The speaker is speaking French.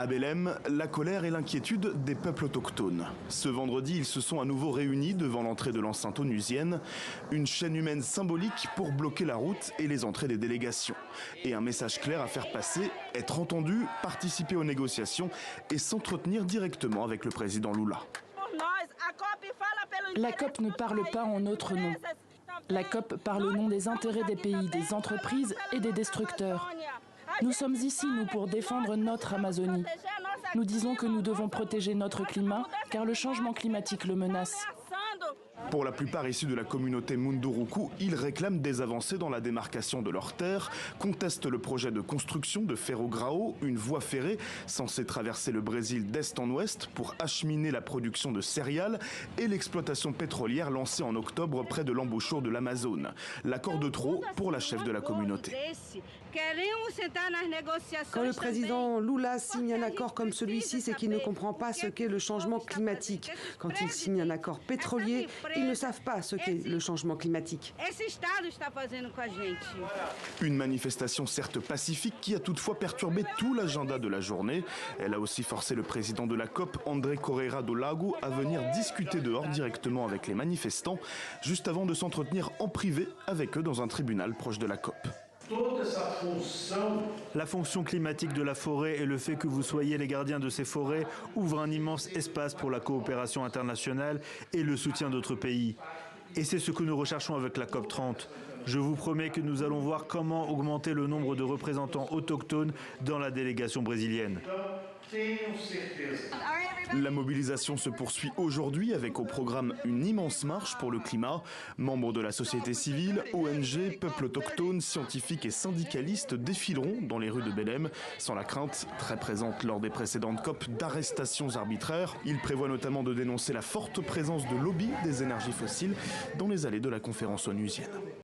À Belém, la colère et l'inquiétude des peuples autochtones. Ce vendredi, ils se sont à nouveau réunis devant l'entrée de l'enceinte onusienne, une chaîne humaine symbolique pour bloquer la route et les entrées des délégations. Et un message clair à faire passer, être entendu, participer aux négociations et s'entretenir directement avec le président Lula. La COP ne parle pas en notre nom. La COP parle au nom des intérêts des pays, des entreprises et des destructeurs. Nous sommes ici, nous, pour défendre notre Amazonie. Nous disons que nous devons protéger notre climat, car le changement climatique le menace. Pour la plupart issus de la communauté Munduruku, ils réclament des avancées dans la démarcation de leurs terres, contestent le projet de construction de Ferro-Grão, une voie ferrée censée traverser le Brésil d'est en ouest pour acheminer la production de céréales et l'exploitation pétrolière lancée en octobre près de l'embouchure de l'Amazone. L'accord de trop pour la chef de la communauté. Quand le président Lula signe un accord comme celui-ci, c'est qu'il ne comprend pas ce qu'est le changement climatique. Quand il signe un accord pétrolier, ils ne savent pas ce qu'est le changement climatique. Une manifestation certes pacifique qui a toutefois perturbé tout l'agenda de la journée. Elle a aussi forcé le président de la COP, André Correia do Lago, à venir discuter dehors directement avec les manifestants, juste avant de s'entretenir en privé avec eux dans un tribunal proche de la COP. La fonction climatique de la forêt et le fait que vous soyez les gardiens de ces forêts ouvrent un immense espace pour la coopération internationale et le soutien d'autres pays. Et c'est ce que nous recherchons avec la COP30. Je vous promets que nous allons voir comment augmenter le nombre de représentants autochtones dans la délégation brésilienne. La mobilisation se poursuit aujourd'hui avec au programme une immense marche pour le climat. Membres de la société civile, ONG, peuples autochtones, scientifiques et syndicalistes défileront dans les rues de Belém, sans la crainte, très présente lors des précédentes COP, d'arrestations arbitraires. Ils prévoient notamment de dénoncer la forte présence de lobbies des énergies fossiles dans les allées de la conférence onusienne.